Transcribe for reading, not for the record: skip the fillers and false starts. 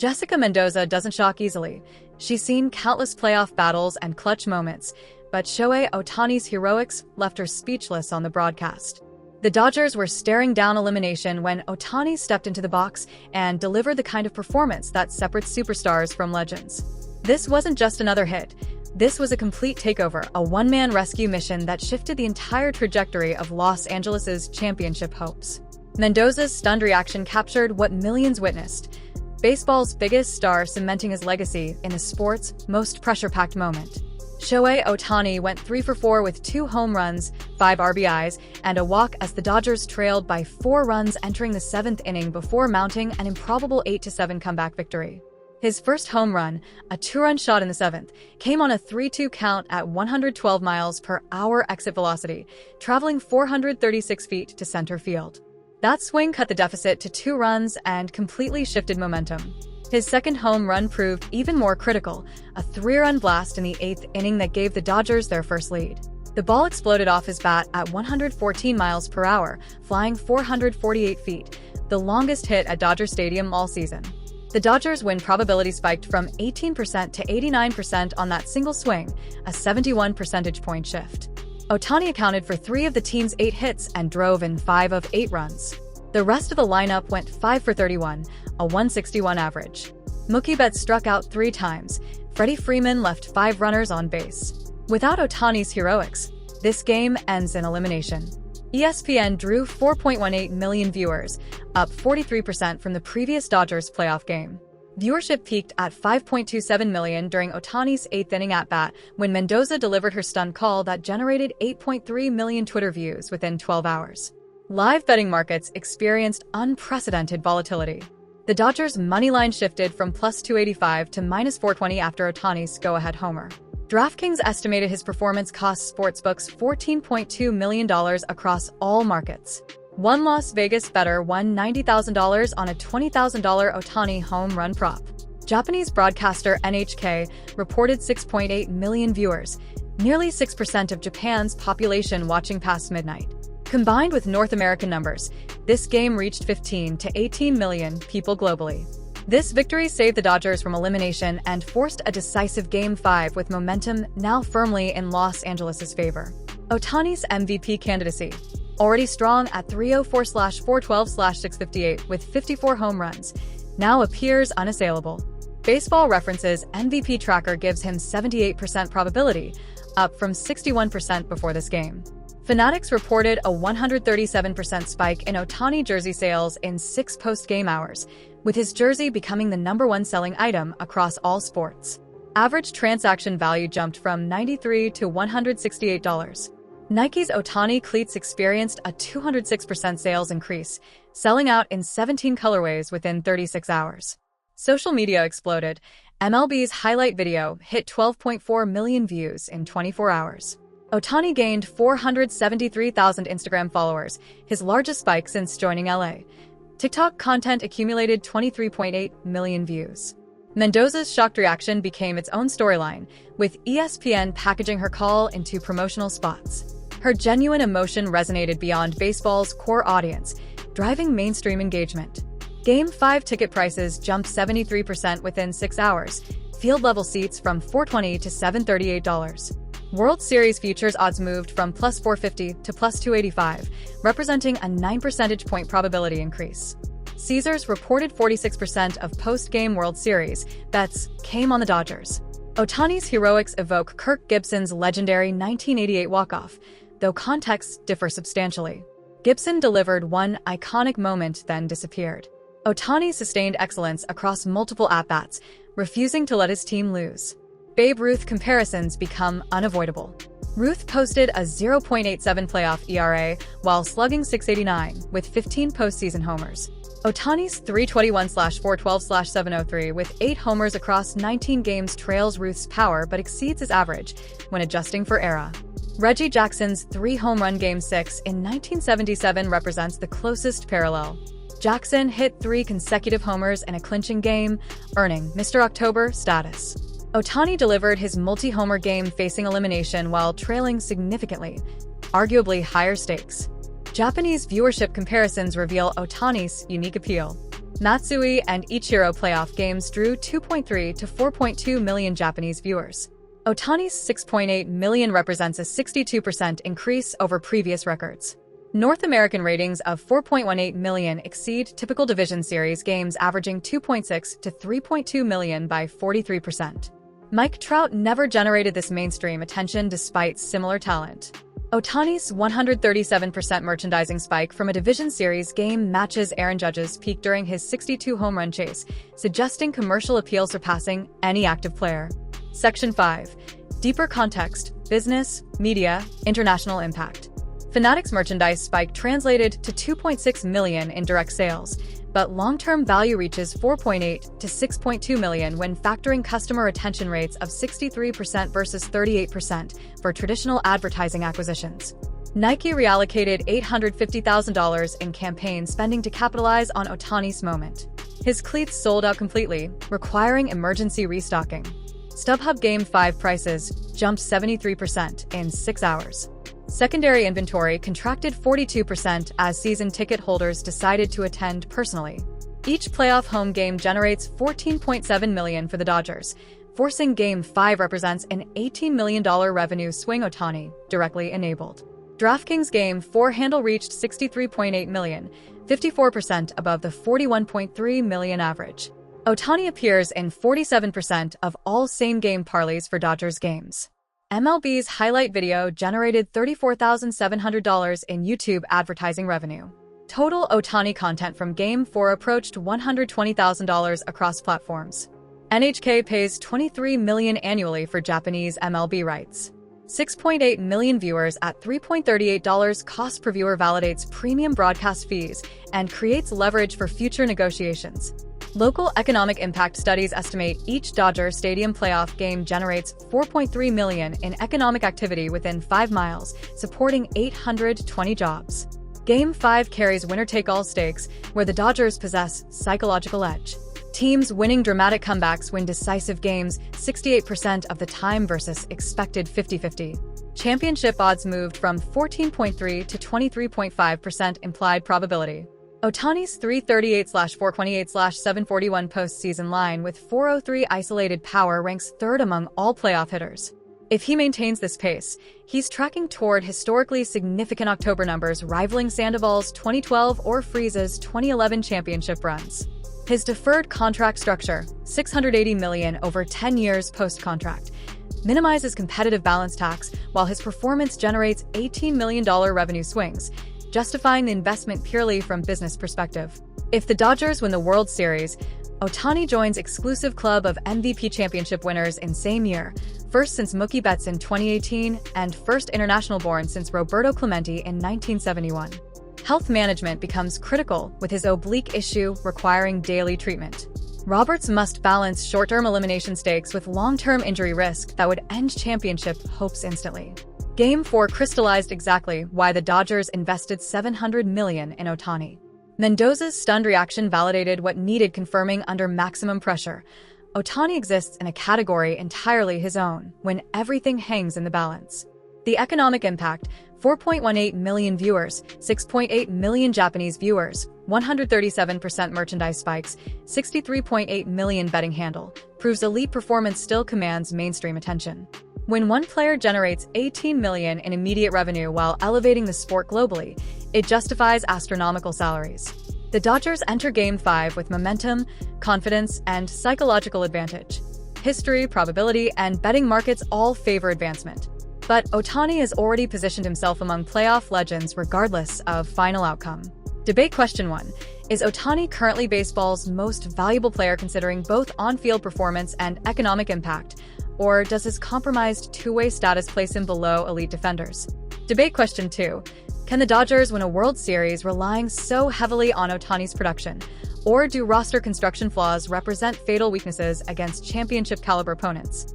Jessica Mendoza doesn't shock easily. She's seen countless playoff battles and clutch moments, but Shohei Ohtani's heroics left her speechless on the broadcast. The Dodgers were staring down elimination when Ohtani stepped into the box and delivered the kind of performance that separates superstars from legends. This wasn't just another hit. This was a complete takeover, a one-man rescue mission that shifted the entire trajectory of Los Angeles' championship hopes. Mendoza's stunned reaction captured what millions witnessed: baseball's biggest star cementing his legacy in the sport's most pressure-packed moment. Shohei Ohtani went 3 for 4 with 2 home runs, 5 RBIs, and a walk as the Dodgers trailed by 4 runs entering the 7th inning before mounting an improbable 8-7 comeback victory. His first home run, a 2-run shot in the 7th, came on a 3-2 count at 112 miles per hour exit velocity, traveling 436 feet to center field. That swing cut the deficit to 2 runs and completely shifted momentum. His second home run proved even more critical, a 3-run blast in the 8th inning that gave the Dodgers their first lead. The ball exploded off his bat at 114 miles per hour, flying 448 feet, the longest hit at Dodger Stadium all season. The Dodgers' win probability spiked from 18% to 89% on that single swing, a 71 percentage point shift. Ohtani accounted for 3 of the team's 8 hits and drove in 5 of 8 runs. The rest of the lineup went 5 for 31, a 161 average. Mookie Betts struck out 3 times. Freddie Freeman left 5 runners on base. Without Ohtani's heroics, this game ends in elimination. ESPN drew 4.18 million viewers, up 43% from the previous Dodgers playoff game. Viewership peaked at 5.27 million during Ohtani's 8th inning at-bat when Mendoza delivered her stunned call that generated 8.3 million Twitter views within 12 hours. Live betting markets experienced unprecedented volatility. The Dodgers' money line shifted from plus 285 to minus 420 after Ohtani's go-ahead homer. DraftKings estimated his performance cost sportsbooks $14.2 million across all markets. One Las Vegas bettor won $90,000 on a $20,000 Ohtani home run prop. Japanese broadcaster NHK reported 6.8 million viewers, nearly 6% of Japan's population watching past midnight. Combined with North American numbers, this game reached 15 to 18 million people globally. This victory saved the Dodgers from elimination and forced a decisive Game 5 with momentum now firmly in Los Angeles' favor. Ohtani's MVP candidacy, already strong at 304/412/658 with 54 home runs, now appears unassailable. Baseball Reference's MVP tracker gives him 78% probability, up from 61% before this game. Fanatics reported a 137% spike in Ohtani jersey sales in 6 post-game hours, with his jersey becoming the #1 selling item across all sports. Average transaction value jumped from $93 to $168. Nike's Ohtani cleats experienced a 206% sales increase, selling out in 17 colorways within 36 hours. Social media exploded. MLB's highlight video hit 12.4 million views in 24 hours. Ohtani gained 473,000 Instagram followers, his largest spike since joining LA. TikTok content accumulated 23.8 million views. Mendoza's shocked reaction became its own storyline, with ESPN packaging her call into promotional spots. Her genuine emotion resonated beyond baseball's core audience, driving mainstream engagement. Game 5 ticket prices jumped 73% within 6 hours, field-level seats from $420 to $738. World Series futures odds moved from plus 450 to plus 285, representing a 9 percentage point probability increase. Caesars reported 46% of post-game World Series bets came on the Dodgers. Ohtani's heroics evoke Kirk Gibson's legendary 1988 walk-off, though contexts differ substantially. Gibson delivered one iconic moment, then disappeared. Ohtani sustained excellence across multiple at-bats, refusing to let his team lose. Babe Ruth comparisons become unavoidable. Ruth posted a 0.87 playoff ERA while slugging .689 with 15 postseason homers. Ohtani's 321/412/703 with 8 homers across 19 games trails Ruth's power but exceeds his average when adjusting for era. Reggie Jackson's 3-home run Game 6 in 1977 represents the closest parallel. Jackson hit 3 consecutive homers in a clinching game, earning Mr. October status. Ohtani delivered his multi-homer game facing elimination while trailing significantly, arguably higher stakes. Japanese viewership comparisons reveal Ohtani's unique appeal. Matsui and Ichiro playoff games drew 2.3 to 4.2 million Japanese viewers. Ohtani's 6.8 million represents a 62% increase over previous records. North American ratings of 4.18 million exceed typical division series games averaging 2.6 to 3.2 million by 43%. Mike Trout never generated this mainstream attention despite similar talent. Ohtani's 137% merchandising spike from a division series game matches Aaron Judge's peak during his 62 home run chase, suggesting commercial appeal surpassing any active player. Section 5. Deeper context, business, media, international impact. Fanatics merchandise spike translated to 2.6 million in direct sales, but long-term value reaches 4.8 to 6.2 million when factoring customer retention rates of 63% versus 38% for traditional advertising acquisitions. Nike reallocated $850,000 in campaign spending to capitalize on Ohtani's moment. His cleats sold out completely, requiring emergency restocking. StubHub Game 5 prices jumped 73% in 6 hours. Secondary inventory contracted 42% as season ticket holders decided to attend personally. Each playoff home game generates $14.7 million for the Dodgers, forcing Game 5 represents an $18 million revenue swing Ohtani directly enabled. DraftKings Game 4 handle reached $63.8 million, 54% above the $41.3 million average. Ohtani appears in 47% of all same-game parlays for Dodgers games. MLB's highlight video generated $34,700 in YouTube advertising revenue. Total Ohtani content from Game 4 approached $120,000 across platforms. NHK pays $23 million annually for Japanese MLB rights. 6.8 million viewers at $3.38 cost per viewer validates premium broadcast fees and creates leverage for future negotiations. Local economic impact studies estimate each Dodger Stadium playoff game generates $4.3 million in economic activity within 5 miles, supporting 820 jobs. Game 5 carries winner-take-all stakes, where the Dodgers possess psychological edge. Teams winning dramatic comebacks win decisive games 68% of the time versus expected 50-50. Championship odds moved from 14.3 to 23.5% implied probability. Ohtani's 338/428/741 postseason line with 403 isolated power ranks third among all playoff hitters. If he maintains this pace, he's tracking toward historically significant October numbers rivaling Sandoval's 2012 or Freeze's 2011 championship runs. His deferred contract structure, $680 million over 10 years post-contract, minimizes competitive balance tax while his performance generates $18 million revenue swings, justifying the investment purely from business perspective. If the Dodgers win the World Series, Ohtani joins exclusive club of MVP championship winners in same year, first since Mookie Betts in 2018 and first international born since Roberto Clemente in 1971. Health management becomes critical with his oblique issue requiring daily treatment. Roberts must balance short-term elimination stakes with long-term injury risk that would end championship hopes instantly. Game 4 crystallized exactly why the Dodgers invested $700 million in Ohtani. Mendoza's stunned reaction validated what needed confirming under maximum pressure. Ohtani exists in a category entirely his own, when everything hangs in the balance. The economic impact, 4.18 million viewers, 6.8 million Japanese viewers, 137% merchandise spikes, 63.8 million betting handle, proves elite performance still commands mainstream attention. When one player generates $18 million in immediate revenue while elevating the sport globally, it justifies astronomical salaries. The Dodgers enter Game 5 with momentum, confidence, and psychological advantage. History, probability, and betting markets all favor advancement. But Ohtani has already positioned himself among playoff legends regardless of final outcome. Debate question 1. Is Ohtani currently baseball's most valuable player considering both on-field performance and economic impact? Or does his compromised two-way status place him below elite defenders? Debate question 2. Can the Dodgers win a World Series relying so heavily on Ohtani's production? Or do roster construction flaws represent fatal weaknesses against championship-caliber opponents?